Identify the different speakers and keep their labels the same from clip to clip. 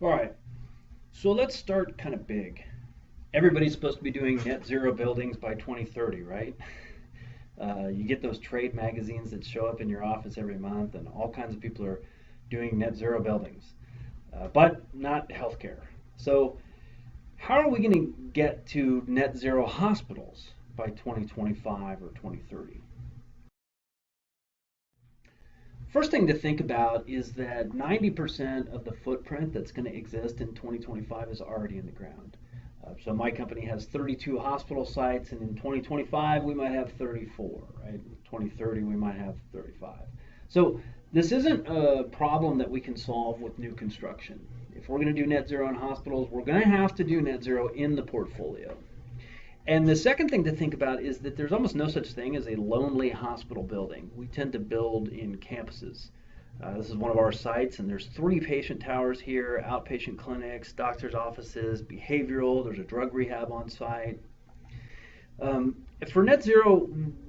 Speaker 1: All right, so let's start kind of big. Everybody's supposed to be doing net zero buildings by 2030, right? You get those trade magazines that show up in your office every month, and all kinds of people are doing net zero buildings, but not healthcare. So, how are we going to get to net zero hospitals by 2025 or 2030? First thing to think about is that 90% of the footprint that's going to exist in 2025 is already in the ground. So my company has 32 hospital sites, and in 2025 we might have 34, right? In 2030 we might have 35. So this isn't a problem that we can solve with new construction. If we're going to do net zero in hospitals, we're going to have to do net zero in the portfolio. And the second thing to think about is that there's almost no such thing as a lonely hospital building. We tend to build in campuses. This is one of our sites, and there's 3 patient towers here, outpatient clinics, doctor's offices, behavioral, there's a drug rehab on site. For net zero,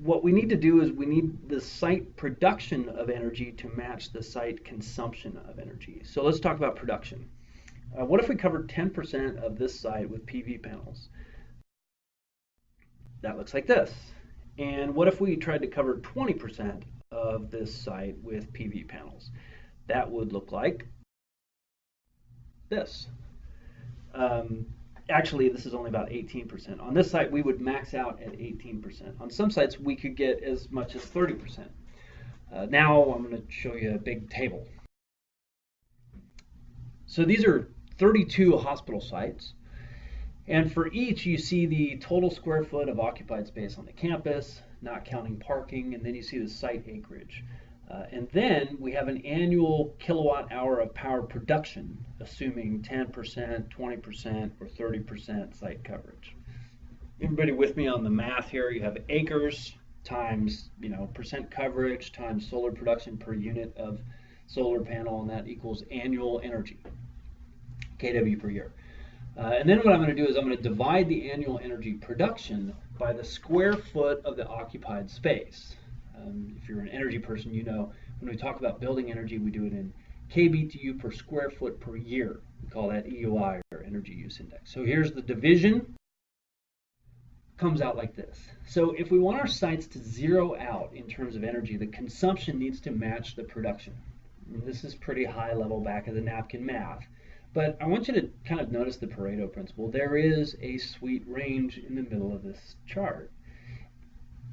Speaker 1: what we need to do is we need the site production of energy to match the site consumption of energy. So let's talk about production. What if we covered 10% of this site with PV panels? That looks like this. And what if we tried to cover 20% of this site with PV panels? That would look like this. Actually, this is only about 18%. On this site, we would max out at 18%. On some sites, we could get as much as 30%. Now I'm going to show you a big table. So these are 32 hospital sites. And for each, you see the total square foot of occupied space on the campus, not counting parking, and then you see the site acreage. And then we have an annual kilowatt hour of power production, assuming 10%, 20%, or 30% site coverage. Everybody with me on the math here? You have acres times, percent coverage times solar production per unit of solar panel, and that equals annual energy, kW per year. And then what I'm going to do is I'm going to divide the annual energy production by the square foot of the occupied space. If you're an energy person, you know when we talk about building energy, we do it in kBTU per square foot per year. We call that EUI, or energy use index. So here's the division. Comes out like this. So if we want our sites to zero out in terms of energy, the consumption needs to match the production. And this is pretty high level back of the napkin math. But I want you to kind of notice the Pareto principle. There is a sweet range in the middle of this chart.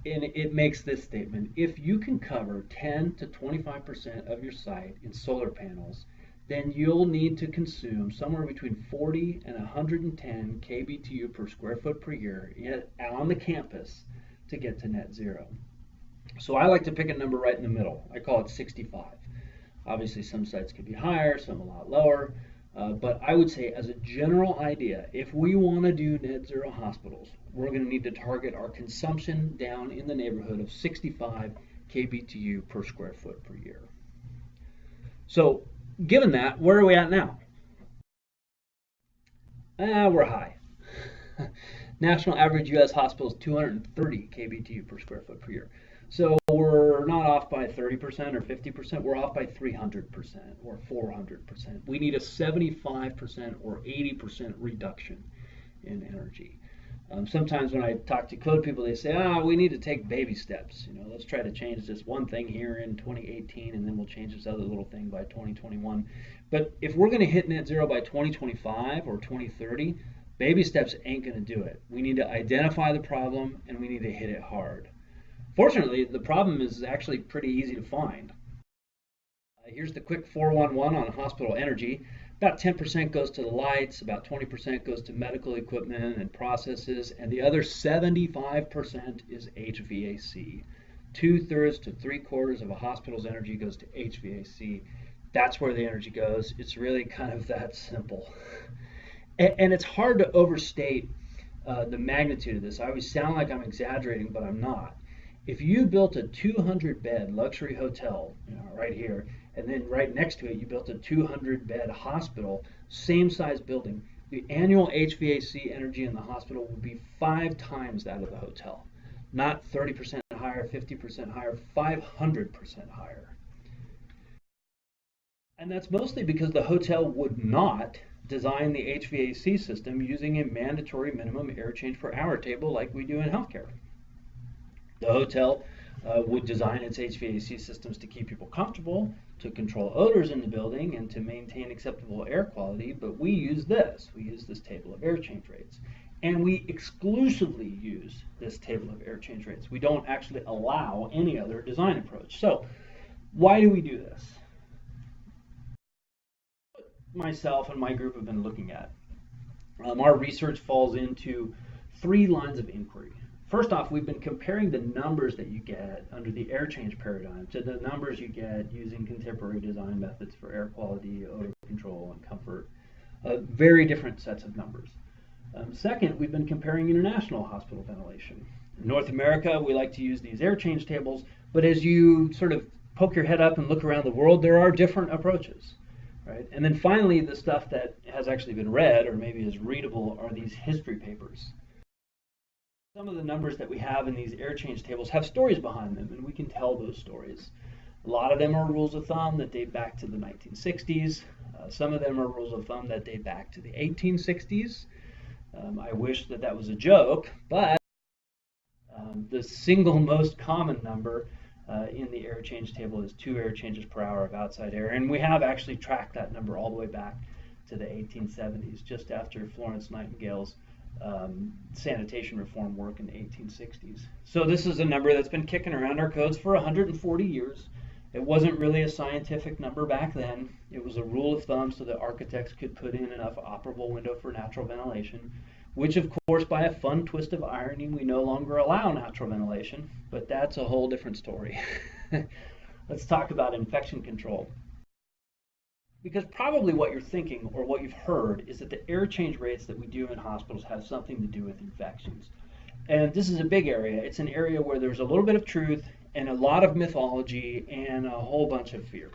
Speaker 1: And it makes this statement: if you can cover 10 to 25% of your site in solar panels, then you'll need to consume somewhere between 40 and 110 kBTU per square foot per year on the campus to get to net zero. So I like to pick a number right in the middle. I call it 65. Obviously some sites could be higher, some a lot lower. But I would say, as a general idea, if we want to do net zero hospitals, we're going to need to target our consumption down in the neighborhood of 65 kBTU per square foot per year. So, given that, where are we at now? We're high. National average U.S. hospital is 230 kBTU per square foot per year. So we're not off by 30% or 50%, we're off by 300% or 400%. We need a 75% or 80% reduction in energy. Sometimes when I talk to code people, they say, we need to take baby steps. Let's try to change this one thing here in 2018, and then we'll change this other little thing by 2021. But if we're going to hit net zero by 2025 or 2030, baby steps ain't going to do it. We need to identify the problem, and we need to hit it hard. Fortunately, the problem is actually pretty easy to find. Here's the quick 411 on hospital energy. About 10% goes to the lights, about 20% goes to medical equipment and processes, and the other 75% is HVAC. 2/3 to 3/4 of a hospital's energy goes to HVAC. That's where the energy goes. It's really kind of that simple. And it's hard to overstate the magnitude of this. I always sound like I'm exaggerating, but I'm not. If you built a 200-bed luxury hotel, right here, and then right next to it you built a 200-bed hospital, same size building, the annual HVAC energy in the hospital would be 5 times that of the hotel. Not 30% higher, 50% higher, 500% higher. And that's mostly because the hotel would not design the HVAC system using a mandatory minimum air change per hour table like we do in healthcare. The hotel would design its HVAC systems to keep people comfortable, to control odors in the building, and to maintain acceptable air quality, but we use this. We use this table of air change rates. And we exclusively use this table of air change rates. We don't actually allow any other design approach. So why do we do this? Myself and my group have been looking at. Our research falls into three lines of inquiry. First off, we've been comparing the numbers that you get under the air change paradigm to the numbers you get using contemporary design methods for air quality, odor control, and comfort. Very different sets of numbers. Second, we've been comparing international hospital ventilation. In North America, we like to use these air change tables, but as you sort of poke your head up and look around the world, there are different approaches. Right? And then finally, the stuff that has actually been read or maybe is readable are these history papers. Some of the numbers that we have in these air change tables have stories behind them, and we can tell those stories. A lot of them are rules of thumb that date back to the 1960s. Some of them are rules of thumb that date back to the 1860s. I wish that that was a joke, but the single most common number in the air change table is 2 air changes per hour of outside air, and we have actually tracked that number all the way back to the 1870s, just after Florence Nightingale's sanitation reform work in the 1860s. So this is a number that's been kicking around our codes for 140 years. It wasn't really a scientific number back then. It was a rule of thumb so that architects could put in enough operable window for natural ventilation, which of course, by a fun twist of irony, we no longer allow natural ventilation, but that's a whole different story. Let's talk about infection control. Because probably what you're thinking or what you've heard is that the air change rates that we do in hospitals have something to do with infections. And this is a big area. It's an area where there's a little bit of truth and a lot of mythology and a whole bunch of fear.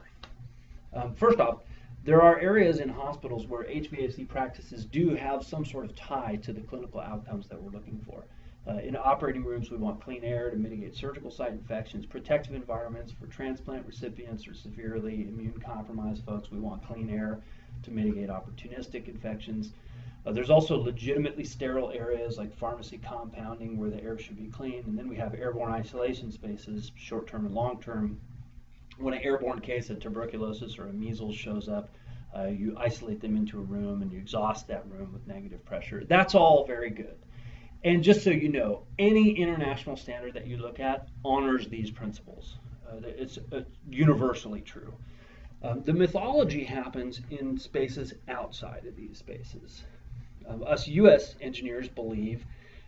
Speaker 1: First off, there are areas in hospitals where HVAC practices do have some sort of tie to the clinical outcomes that we're looking for. In operating rooms, we want clean air to mitigate surgical site infections, protective environments for transplant recipients or severely immune compromised folks. We want clean air to mitigate opportunistic infections. There's also legitimately sterile areas like pharmacy compounding where the air should be clean. And then we have airborne isolation spaces, short-term and long-term. When an airborne case of tuberculosis or a measles shows up, you isolate them into a room and you exhaust that room with negative pressure. That's all very good. And just so you know, any international standard that you look at honors these principles. It's universally true. The mythology happens in spaces outside of these spaces. Us US engineers believe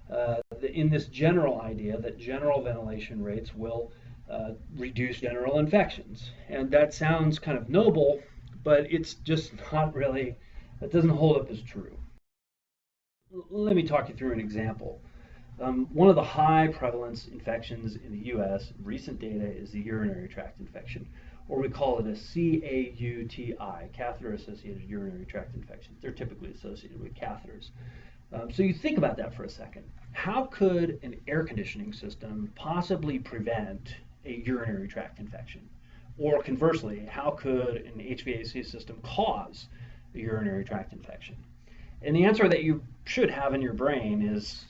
Speaker 1: that in this general idea that general ventilation rates will reduce general infections. And that sounds kind of noble, but it's just not really, that doesn't hold up as true. Let me talk you through an example. One of the high prevalence infections in the US, recent data, is the urinary tract infection, or we call it a CAUTI, catheter-associated urinary tract infections. They're typically associated with catheters. So you think about that for a second. How could an air conditioning system possibly prevent a urinary tract infection? Or conversely, how could an HVAC system cause a urinary tract infection? And the answer that you should have in your brain is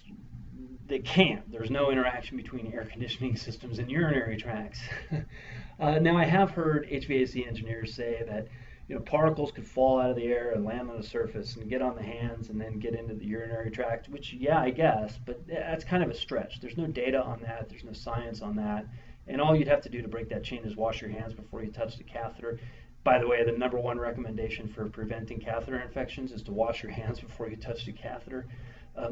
Speaker 1: they can't. There's no interaction between air conditioning systems and urinary tracts. Now, I have heard HVAC engineers say that particles could fall out of the air and land on the surface and get on the hands and then get into the urinary tract, which, yeah, I guess, but that's kind of a stretch. There's no data on that. There's no science on that. And all you'd have to do to break that chain is wash your hands before you touch the catheter. By the way, the #1 recommendation for preventing catheter infections is to wash your hands before you touch the catheter.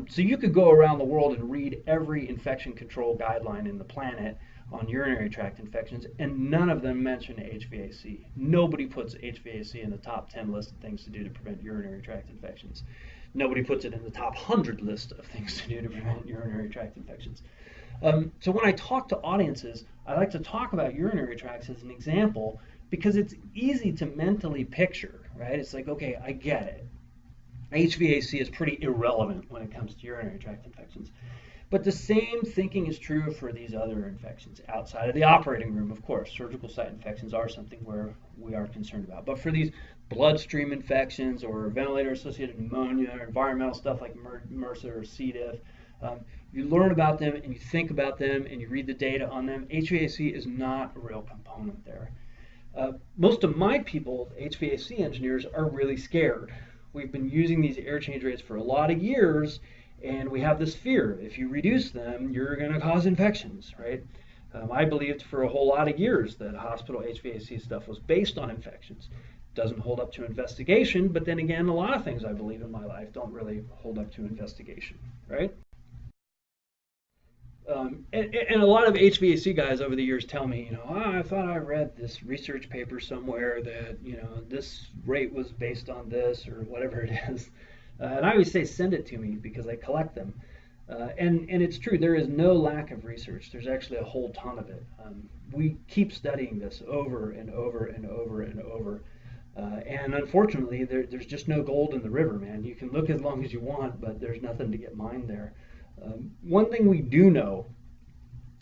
Speaker 1: So you could go around the world and read every infection control guideline in the planet on urinary tract infections, and none of them mention HVAC. Nobody puts HVAC in the top 10 list of things to do to prevent urinary tract infections. Nobody puts it in the top 100 list of things to do to prevent urinary tract infections. So when I talk to audiences, I like to talk about urinary tracts as an example because it's easy to mentally picture, right? It's like, okay, I get it. HVAC is pretty irrelevant when it comes to urinary tract infections. But the same thinking is true for these other infections outside of the operating room, of course. Surgical site infections are something where we are concerned about. But for these bloodstream infections or ventilator-associated pneumonia or environmental stuff like MRSA or C. diff, you learn about them and you think about them and you read the data on them. HVAC is not a real component there. Most of my people, HVAC engineers, are really scared. We've been using these air change rates for a lot of years, and we have this fear. If you reduce them, you're going to cause infections, right? I believed for a whole lot of years that hospital HVAC stuff was based on infections. Doesn't hold up to investigation, but then again, a lot of things I believe in my life don't really hold up to investigation, right? And a lot of HVAC guys over the years tell me, I thought I read this research paper somewhere that, this rate was based on this or whatever it is. And I always say, send it to me because I collect them. And it's true, there is no lack of research. There's actually a whole ton of it. We keep studying this over and over and over and over. And unfortunately, there's just no gold in the river, man. You can look as long as you want, but there's nothing to get mined there. One thing we do know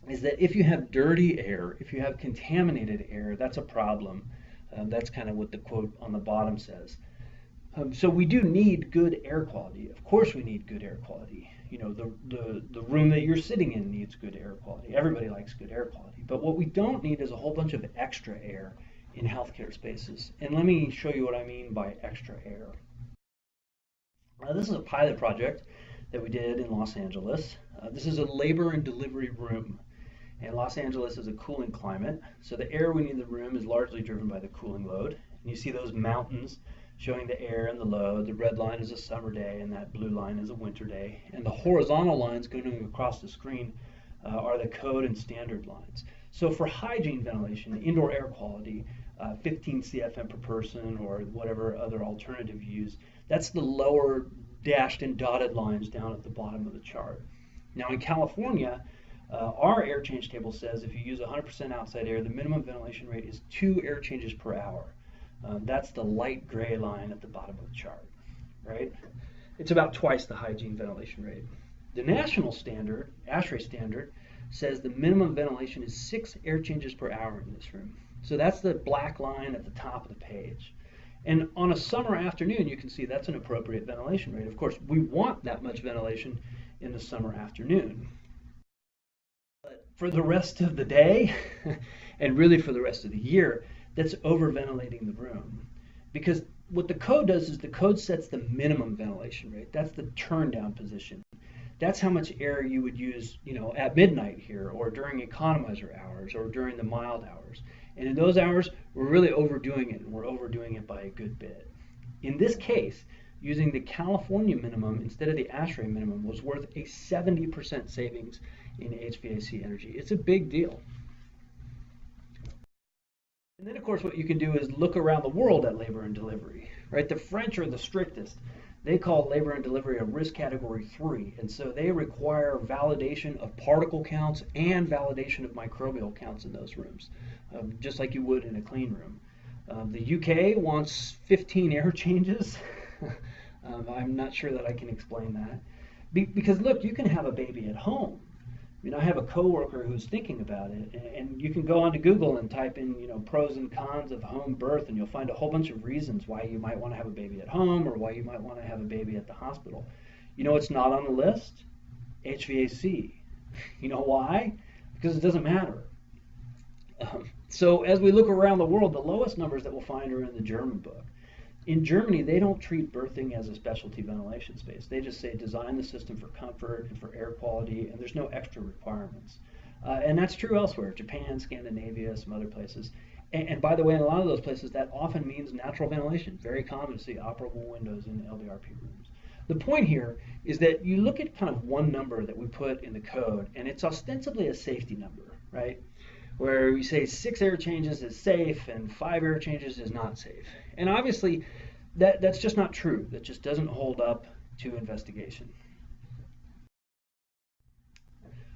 Speaker 1: is that if you have dirty air, if you have contaminated air, that's a problem. That's kind of what the quote on the bottom says. So we do need good air quality. Of course we need good air quality. The room that you're sitting in needs good air quality. Everybody likes good air quality. But what we don't need is a whole bunch of extra air in healthcare spaces. And let me show you what I mean by extra air. This is a pilot project that we did in Los Angeles. This is a labor and delivery room. And Los Angeles is a cooling climate, so the air we need in the room is largely driven by the cooling load. And you see those mountains showing the air and the load. The red line is a summer day, and that blue line is a winter day. And the horizontal lines going across the screen are the code and standard lines. So for hygiene ventilation, indoor air quality, 15 CFM per person or whatever other alternative you use, that's the lower dashed and dotted lines down at the bottom of the chart. Now in California, our air change table says if you use 100% outside air, the minimum ventilation rate is 2 air changes per hour. That's the light gray line at the bottom of the chart, right? It's about twice the hygiene ventilation rate. The national standard, ASHRAE standard, says the minimum ventilation is 6 air changes per hour in this room. So that's the black line at the top of the page. And on a summer afternoon, you can see that's an appropriate ventilation rate. Of course, we want that much ventilation in the summer afternoon. But for the rest of the day, and really for the rest of the year, that's over-ventilating the room. Because what the code does is the code sets the minimum ventilation rate. That's the turn down position. That's how much air you would use, at midnight here, or during economizer hours, or during the mild hours. And in those hours, we're really overdoing it, and we're overdoing it by a good bit. In this case, using the California minimum instead of the ASHRAE minimum was worth a 70% savings in HVAC energy. It's a big deal. And then, of course, what you can do is look around the world at labor and delivery, right? The French are the strictest. They call labor and delivery a risk category 3, and so they require validation of particle counts and validation of microbial counts in those rooms, just like you would in a clean room. The UK wants 15 air changes. I'm not sure that I can explain that. Because look, you can have a baby at home. I have a coworker who's thinking about it, and you can go onto Google and type in, pros and cons of home birth, and you'll find a whole bunch of reasons why you might want to have a baby at home or why you might want to have a baby at the hospital. What's not on the list? HVAC. You know why? Because it doesn't matter. So as we look around the world, the lowest numbers that we'll find are in the German book. In Germany, they don't treat birthing as a specialty ventilation space. They just say design the system for comfort and for air quality, and there's no extra requirements. And that's true elsewhere, Japan, Scandinavia, some other places. And by the way, in a lot of those places, that often means natural ventilation. Very common to see operable windows in LDRP rooms. The point here is that you look at kind of one number that we put in the code, and it's ostensibly a safety number, right? Where we say 6 air changes is safe and 5 air changes is not safe. And obviously, that's just not true. That just doesn't hold up to investigation.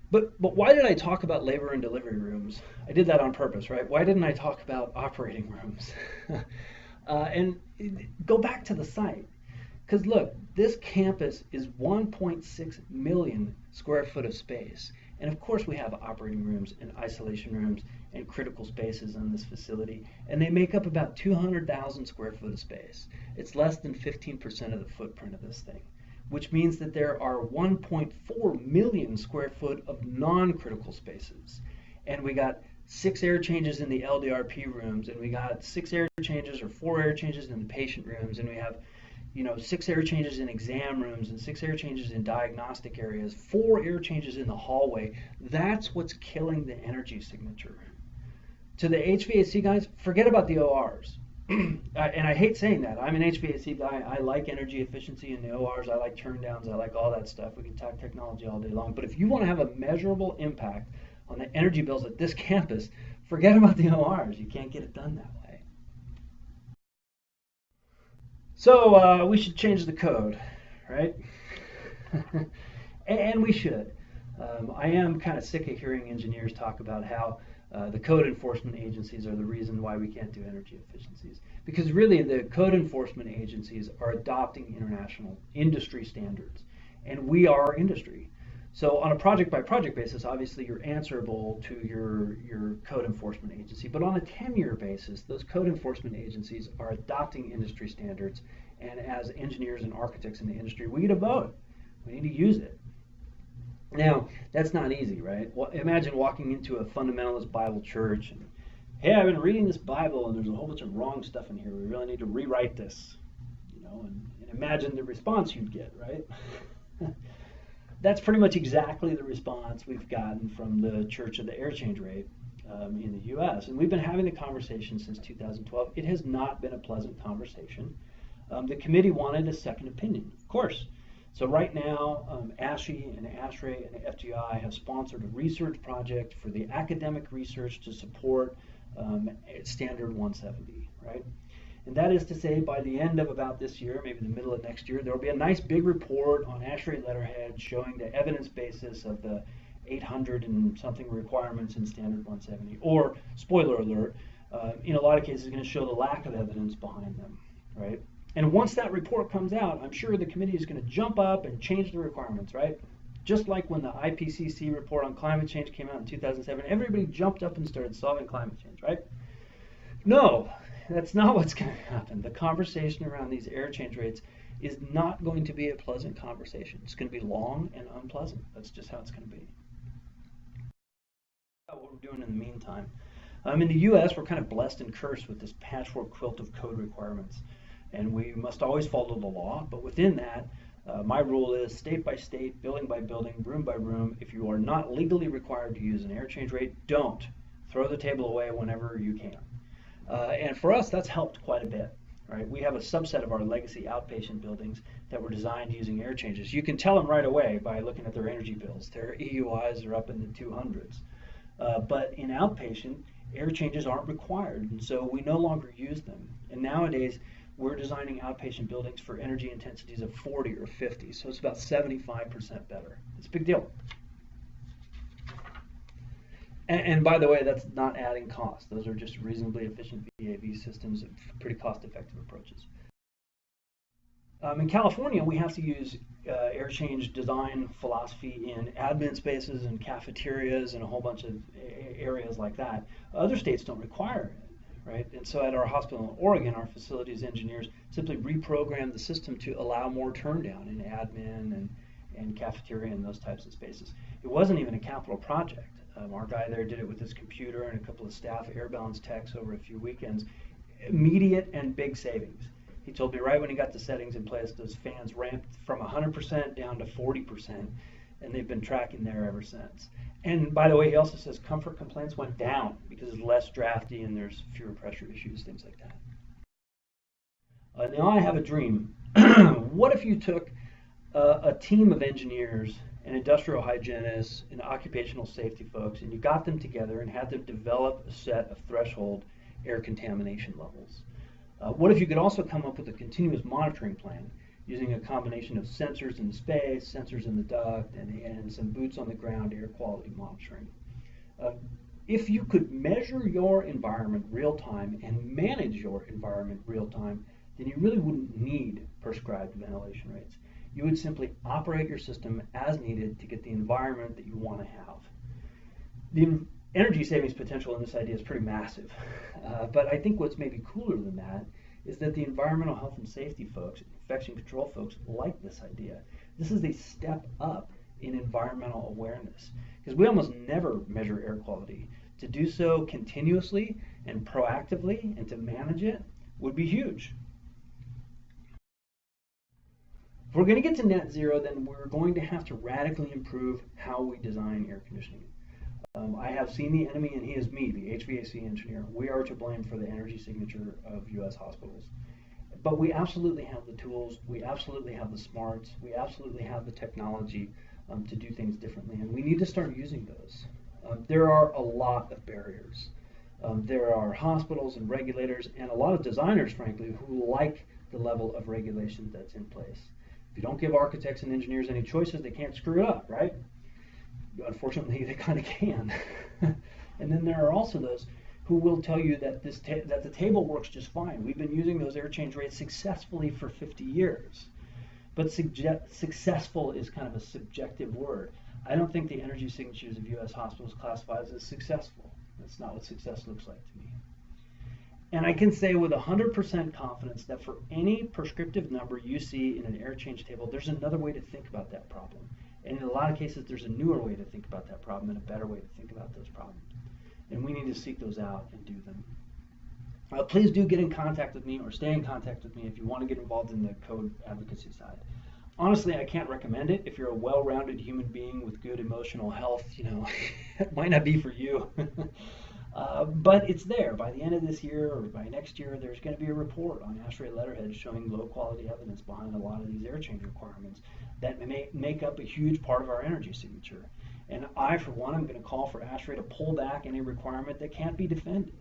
Speaker 1: But why did I talk about labor and delivery rooms? I did that on purpose, right? Why didn't I talk about operating rooms? And go back to the site. Because look, this campus is 1.6 million square foot of space. And of course, we have operating rooms and isolation rooms and critical spaces in this facility, and they make up about 200,000 square foot of space. It's less than 15% of the footprint of this thing, which means that there are 1.4 million square foot of non-critical spaces. And we got 6 air changes in the LDRP rooms, and we got 6 air changes or 4 air changes in the patient rooms, and we have 6 air changes in exam rooms and 6 air changes in diagnostic areas, 4 air changes in the hallway. That's what's killing the energy signature. To the HVAC guys, forget about the ORs. And I hate saying that. I'm an HVAC guy. I like energy efficiency in the ORs. I like turn downs. I like all that stuff. We can talk technology all day long. But if you want to have a measurable impact on the energy bills at this campus, forget about the ORs. You can't get it done that way. So we should change the code, right? And we should. I am kind of sick of hearing engineers talk about how the code enforcement agencies are the reason why we can't do energy efficiencies. Because really the code enforcement agencies are adopting international industry standards. And we are industry. So on a project by project basis, obviously you're answerable to your code enforcement agency. But on a 10-year basis, those code enforcement agencies are adopting industry standards. And as engineers and architects in the industry, we get a vote. We need to use it. Now, that's not easy, right? Well, imagine walking into a fundamentalist Bible church and, hey, I've been reading this Bible and there's a whole bunch of wrong stuff in here. We really need to rewrite this. And imagine the response you'd get, right? That's pretty much exactly the response we've gotten from the Church of the Air Change Rate in the U.S. And we've been having the conversation since 2012. It has not been a pleasant conversation. The committee wanted a second opinion, of course. So right now, ASHE and ASHRAE and FGI have sponsored a research project for the academic research to support Standard 170, right? And that is to say, by the end of about this year, maybe the middle of next year, there will be a nice big report on ASHRAE letterhead showing the evidence basis of the 800 and something requirements in Standard 170. Or, spoiler alert, in a lot of cases, it's going to show the lack of evidence behind them, right? And once that report comes out, I'm sure the committee is going to jump up and change the requirements, right? Just like when the IPCC report on climate change came out in 2007, everybody jumped up and started solving climate change, right? No, that's not what's going to happen. The conversation around these air change rates is not going to be a pleasant conversation. It's going to be long and unpleasant. That's just how it's going to be. What we're doing in the meantime. In the U.S., we're kind of blessed and cursed with this patchwork quilt of code requirements. And we must always follow the law, but within that, my rule is state by state, building by building, room by room. If you are not legally required to use an air change rate, don't. Throw the table away whenever you can. And for us, that's helped quite a bit, right? We have a subset of our legacy outpatient buildings that were designed using air changes. You can tell them right away by looking at their energy bills. Their EUIs are up in the 200s. But in outpatient, air changes aren't required, and so we no longer use them. And nowadays, we're designing outpatient buildings for energy intensities of 40 or 50, so it's about 75% better. It's a big deal. And by the way, that's not adding cost. Those are just reasonably efficient VAV systems, pretty cost-effective approaches. In California, we have to use air change design philosophy in admin spaces and cafeterias and a whole bunch of areas like that. Other states don't require it. Right? And so at our hospital in Oregon, our facilities engineers simply reprogrammed the system to allow more turn down in admin and cafeteria and those types of spaces. It wasn't even a capital project. Our guy there did it with his computer and a couple of staff air balance techs over a few weekends. Immediate and big savings. He told me right when he got the settings in place, those fans ramped from 100% down to 40%, and they've been tracking there ever since. And by the way, he also says comfort complaints went down because it's less drafty and there's fewer pressure issues, things like that. Now I have a dream. What if you took a team of engineers and industrial hygienists and occupational safety folks and you got them together and had them develop a set of threshold air contamination levels? What if you could also come up with a continuous monitoring plan using a combination of sensors in space, sensors in the duct, and some boots on the ground air quality monitoring? If you could measure your environment real time and manage your environment real time, then you really wouldn't need prescribed ventilation rates. You would simply operate your system as needed to get the environment that you want to have. The energy savings potential in this idea is pretty massive, but I think what's maybe cooler than that is that the environmental health and safety folks, infection control folks, like this idea. This is a step up in environmental awareness, because we almost never measure air quality. To do so continuously and proactively and to manage it would be huge. If we're going to get to net zero, then we're going to have to radically improve how we design air conditioning. I have seen the enemy, and he is me, the HVAC engineer. We are to blame for the energy signature of U.S. hospitals. But we absolutely have the tools, we absolutely have the smarts, we absolutely have the technology to do things differently, and we need to start using those. There are a lot of barriers. There are hospitals and regulators and a lot of designers, frankly, who like the level of regulation that's in place. If you don't give architects and engineers any choices, they can't screw it up, right? Unfortunately, they kind of can. And then there are also those who will tell you that that the table works just fine. We've been using those air change rates successfully for 50 years. But successful is kind of a subjective word. I don't think the energy signatures of U.S. hospitals classifies as successful. That's not what success looks like to me. And I can say with 100% confidence that for any prescriptive number you see in an air change table, there's another way to think about that problem. And in a lot of cases, there's a newer way to think about that problem and a better way to think about those problems. And we need to seek those out and do them. Please do get in contact with me or stay in contact with me if you want to get involved in the code advocacy side. Honestly, I can't recommend it. If you're a well-rounded human being with good emotional health, it might not be for you. But it's there. By the end of this year or by next year, there's going to be a report on ASHRAE letterhead showing low-quality evidence behind a lot of these air change requirements that may make up a huge part of our energy signature. And I, for one, am going to call for ASHRAE to pull back any requirement that can't be defended.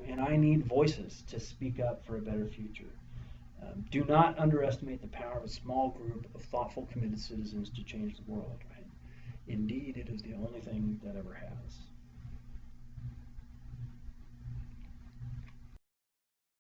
Speaker 1: And I need voices to speak up for a better future. Do not underestimate the power of a small group of thoughtful, committed citizens to change the world. Right? Indeed, it is the only thing that ever has.